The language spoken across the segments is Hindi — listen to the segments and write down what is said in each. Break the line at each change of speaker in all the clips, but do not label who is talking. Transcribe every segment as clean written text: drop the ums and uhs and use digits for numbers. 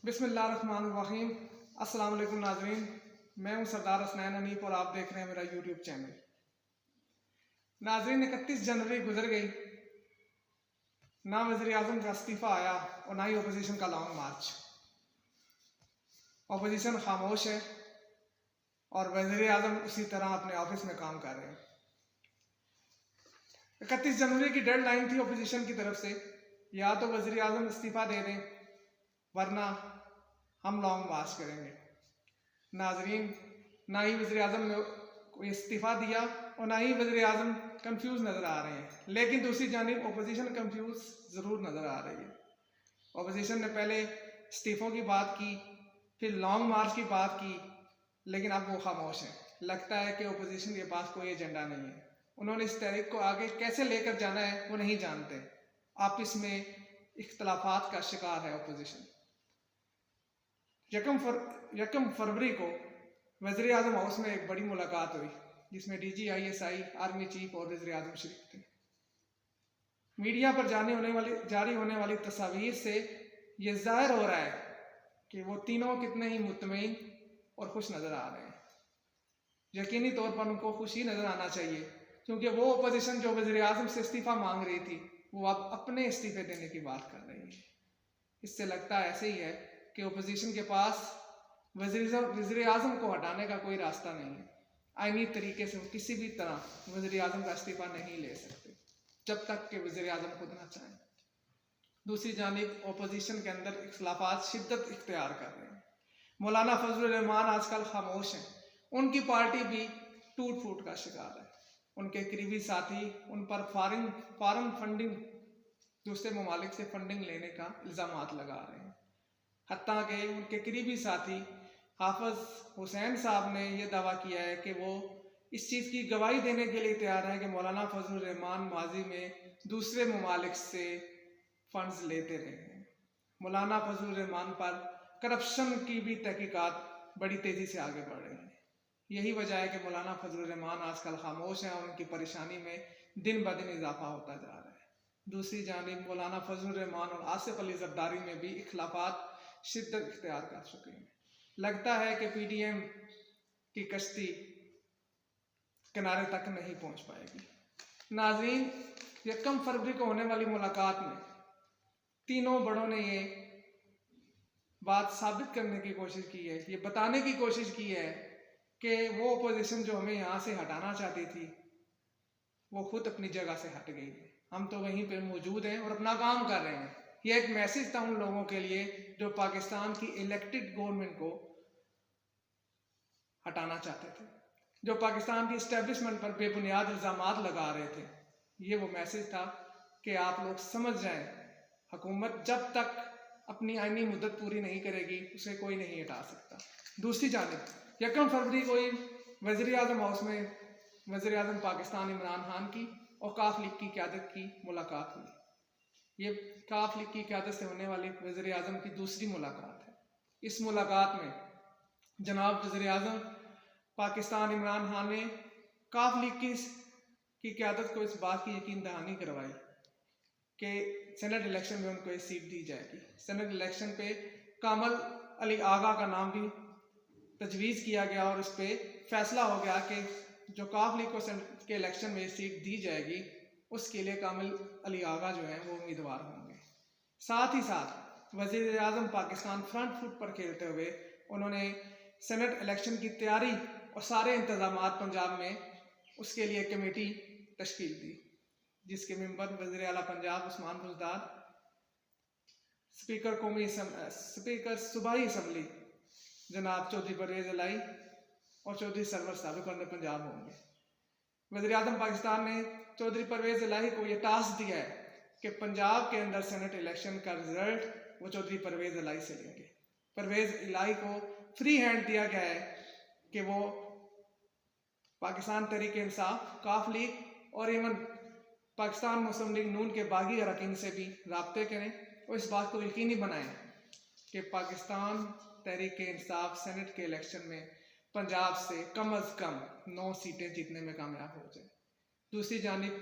बिस्मिल्लाहिर्रहमानिर्रहीम। अस्सलाम वालेकुम नाज़रीन, मैं हूं सरदार हसनैन हनीफ और आप देख रहे हैं मेरा यूट्यूब चैनल। नाज़रीन, 31 जनवरी गुजर गई, ना वज़ीर आज़म का इस्तीफ़ा आया और ना ही अपोजिशन का लॉन्ग मार्च। अपोजिशन खामोश है और वज़ीर आज़म उसी तरह अपने ऑफिस में काम कर रहे हैं। 31 जनवरी की डेडलाइन थी अपोजिशन की तरफ से, या तो वज़ीर आज़म इस्तीफ़ा दे दें वरना हम लॉन्ग मार्च करेंगे। नाजरीन, ना ही वज़ीर आज़म ने कोई इस्तीफ़ा दिया और ना ही वज़ीर आज़म कंफ्यूज नज़र आ रहे हैं, लेकिन दूसरी जानिब अपोजिशन कंफ्यूज ज़रूर नज़र आ रही है। अपोजिशन ने पहले इस्तीफ़ों की बात की, फिर लॉन्ग मार्च की बात की, लेकिन अब वो खामोश हैं। लगता है कि अपोजिशन के पास कोई एजेंडा नहीं है। उन्होंने इस तहरीक को आगे कैसे लेकर जाना है वो नहीं जानते। आपस में इख्तलाफात का शिकार है अपोजिशन। 1 फरवरी को वज़ीर आज़म हाउस में एक बड़ी मुलाकात हुई जिसमें DGISI, आर्मी चीफ और वज़ीर आज़म शरीक थे। मीडिया पर जारी होने वाली तस्वीर से ये जाहिर हो रहा है कि वो तीनों कितने ही मुतमईन और खुश नज़र आ रहे हैं। यकीनी तौर पर उनको खुशी नज़र आना चाहिए, क्योंकि वो अपोजिशन जो वज़ीर आज़म से इस्तीफ़ा मांग रही थी वो अब अपने इस्तीफ़े देने की बात कर रही है। इससे लगता ऐसे ही है कि अपोजिशन के पास वज़ीर आज़म को हटाने का कोई रास्ता नहीं है। आईनी तरीके से किसी भी तरह वज़ीर आज़म का इस्तीफ़ा नहीं ले सकते जब तक कि वज़ीर आज़म खुद ना चाहें। दूसरी जानिब अपोजिशन के अंदर इख्तलाफात शिद्दत इख्तियार कर रहे हैं। मौलाना फजलुर रहमान आजकल खामोश हैं। उनकी पार्टी भी टूट फूट का शिकार है। उनके करीबी साथी उन पर फॉरेन फंडिंग, दूसरे ममालिक से फंडिंग लेने का इल्ज़ामात लगा रहे हैं। हत्ता के उनके करीबी साथी हाफिज हुसैन साहब ने यह दावा किया है कि वो इस चीज़ की गवाही देने के लिए तैयार है कि मौलाना फजलुर रहमान माजी में दूसरे ममालिक से फंड्स लेते रहे हैं। मौलाना फजलुर रहमान पर करप्शन की भी तहकीकात बड़ी तेज़ी से आगे बढ़ रही हैं। यही वजह है कि मौलाना फजलुर रहमान आजकल खामोश हैं और उनकी परेशानी में दिन ब दिन इजाफा होता जा रहा है। दूसरी जानिब मौलाना फजलुर रहमान और आसिफ अली जरदारी में भी इख्तलाफात शिद्दत इख्तियार कर चुके हैं। लगता है कि PDM की कश्ती किनारे तक नहीं पहुंच पाएगी। नाज़रीन, 1 फरवरी को होने वाली मुलाकात में तीनों बड़ों ने ये बात साबित करने की कोशिश की है, ये बताने की कोशिश की है कि वो अपोजिशन जो हमें यहाँ से हटाना चाहती थी वो खुद अपनी जगह से हट गई है। हम तो वहीं पे मौजूद हैं और अपना काम कर रहे हैं। ये एक मैसेज था उन लोगों के लिए जो पाकिस्तान की इलेक्टेड गवर्नमेंट को हटाना चाहते थे, जो पाकिस्तान की इस्टेब्लिशमेंट पर बेबुनियाद इल्ज़ामात लगा रहे थे। ये वो मैसेज था कि आप लोग समझ जाएं, हुकूमत जब तक अपनी आईनी मुद्दत पूरी नहीं करेगी उसे कोई नहीं हटा सकता। दूसरी जानिब 1 फरवरी को ही वज़ीर आज़म हाउस में वज़ीर आज़म पाकिस्तान इमरान खान की और काफ लीग की क़यादत की मुलाकात हुई। ये काफ लीग की क़यादत से होने वाली वज़ीर आज़म की दूसरी मुलाकात है। इस मुलाकात में जनाब वज़ीर आज़म पाकिस्तान इमरान खान ने काफ लीग की क़यादत को इस बात की यकीन दहानी करवाई कि सेनेट इलेक्शन में उनको एक सीट दी जाएगी। सेनेट इलेक्शन पे कामल अली आगा का नाम भी तजवीज़ किया गया और इस पर फैसला हो गया कि जो काफ लीग को सेनेट के इलेक्शन में सीट दी जाएगी उसके लिए कामल अली आगा जो है वो उम्मीदवार होंगे। साथ ही साथ वज़ीर आज़म पाकिस्तान फ्रंट फुट पर खेलते हुए उन्होंने सेनेट इलेक्शन की तैयारी और सारे इंतज़ामात पंजाब में उसके लिए कमेटी तश्कील दी, जिसके मेंबर वज़ीर आला पंजाब उस्मान बुज़दार, स्पीकर सूबाई असम्बली जनाब चौधरी परवेज़ इलाही और चौधरी सरवर साबिक़ पंजाब होंगे। वज़ीर आज़म पाकिस्तान ने चौधरी परवेज़ इलाही को ये टास्क दिया है कि पंजाब के अंदर सेनेट इलेक्शन का रिजल्ट वो चौधरी परवेज़ इलाही से लेंगे। परवेज़ इलाही को फ्री हैंड दिया गया है कि वो पाकिस्तान तहरीक इंसाफ, काफ लीग और इवन पाकिस्तान मुस्लिम लीग नून के बागी अरकान से भी राब्ते करें और इस बात को यकीनी बनाएं कि पाकिस्तान तहरीक इंसाफ सेनेट के इलेक्शन में पंजाब से कम अज़ कम 9 सीटें जीतने में कामयाब हो जाए। दूसरी जानिब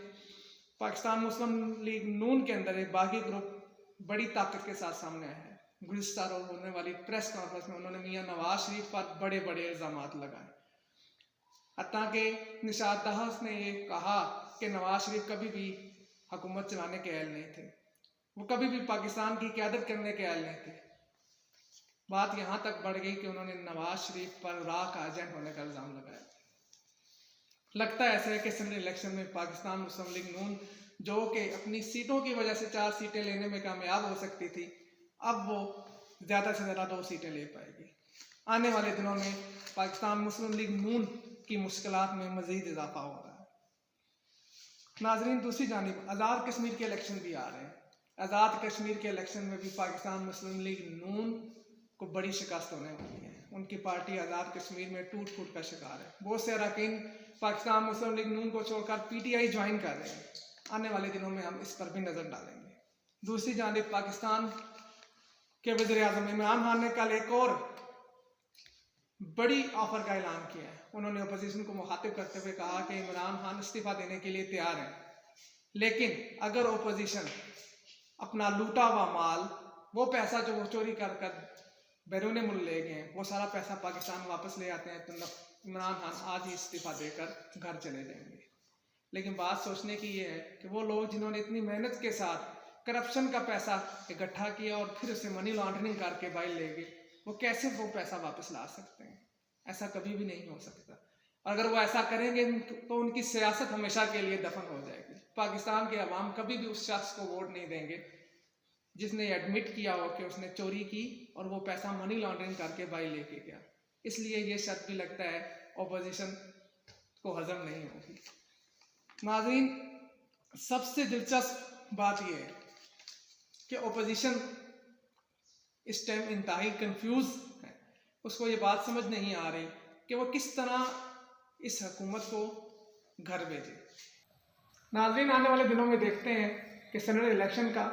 पाकिस्तान मुस्लिम लीग नून के अंदर एक बागी ग्रुप बड़ी ताकत के साथ सामने आया है। गुज़िश्ता रोज़ होने वाली प्रेस कॉन्फ्रेंस में उन्होंने मियां नवाज शरीफ पर बड़े बड़े इल्ज़ाम लगाए। हत्ता कि निशात दहस ने ये कहा कि नवाज शरीफ कभी भी हुकूमत चलाने के अहल नहीं थे, वो कभी भी पाकिस्तान की क़यादत करने के अहल नहीं थे। बात यहाँ तक बढ़ गई कि उन्होंने नवाज शरीफ पर रा का एजेंट होने का इल्ज़ाम लगाया। लगता है ऐसा है कि असेंबली इलेक्शन में पाकिस्तान मुस्लिम लीग नून, जो कि अपनी सीटों की वजह से 4 सीटें लेने में कामयाब हो सकती थी, अब वो ज़्यादा से ज़्यादा 2 सीटें ले पाएगी। आने वाले दिनों में पाकिस्तान मुस्लिम लीग नून की मुश्किलात में मज़ीद इजाफा हो रहा है। नाजरीन, दूसरी जानिब आज़ाद कश्मीर के इलेक्शन भी आ रहे हैं। आज़ाद कश्मीर के इलेक्शन में भी पाकिस्तान मुस्लिम लीग नून को बड़ी शिकस्त होने वाली है। उनकी पार्टी आज़ाद कश्मीर में टूट फूट का शिकार है। बहुत से अरकान पाकिस्तान मुस्लिम लीग नून को छोड़कर PTI ज्वाइन कर रहे हैं। आने वाले दिनों में हम इस पर भी नज़र डालेंगे। दूसरी जानिब पाकिस्तान के वज़ीर आज़म इमरान खान ने कल एक और बड़ी ऑफर का ऐलान किया है। उन्होंने अपोजिशन को मुखातिब करते हुए कहा कि इमरान खान इस्तीफा देने के लिए तैयार हैं, लेकिन अगर अपोजिशन अपना लूटा हुआ माल, वो पैसा जो वो चोरी कर बैरून मुल्क ले गए हैं, वो सारा पैसा पाकिस्तान वापस ले आते हैं तो इमरान खान आज ही इस्तीफा देकर घर चले जाएंगे। लेकिन बात सोचने की ये है कि वो लोग जिन्होंने इतनी मेहनत के साथ करप्शन का पैसा इकट्ठा किया और फिर उसे मनी लॉन्ड्रिंग करके बाहर ले गए, वो कैसे वो पैसा वापस ला सकते हैं? ऐसा कभी भी नहीं हो सकता। अगर वो ऐसा करेंगे तो उनकी सियासत हमेशा के लिए दफन हो जाएगी। पाकिस्तान के अवाम कभी भी उस शख्स को वोट नहीं देंगे जिसने एडमिट किया हो कि उसने चोरी की और वो पैसा मनी लॉन्ड्रिंग करके बाहर लेके गया। इसलिए ये शर्त भी लगता है अपोजिशन को हजम नहीं होगी। नाज़रीन, सबसे दिलचस्प बात यह है कि अपोजिशन इस टाइम इंतहाई कंफ्यूज है। उसको ये बात समझ नहीं आ रही कि वो किस तरह इस हुकूमत को घर भेजे। नाज़रीन, आने वाले दिनों में देखते हैं कि सेनेट इलेक्शन का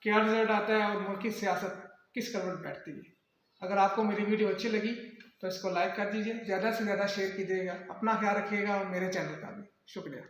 क्या रिजल्ट आता है और मुल्क की सियासत किस करवट बैठती है। अगर आपको मेरी वीडियो अच्छी लगी तो इसको लाइक कर दीजिए, ज़्यादा से ज़्यादा शेयर कीजिएगा। अपना ख्याल रखिएगा और मेरे चैनल का भी शुक्रिया।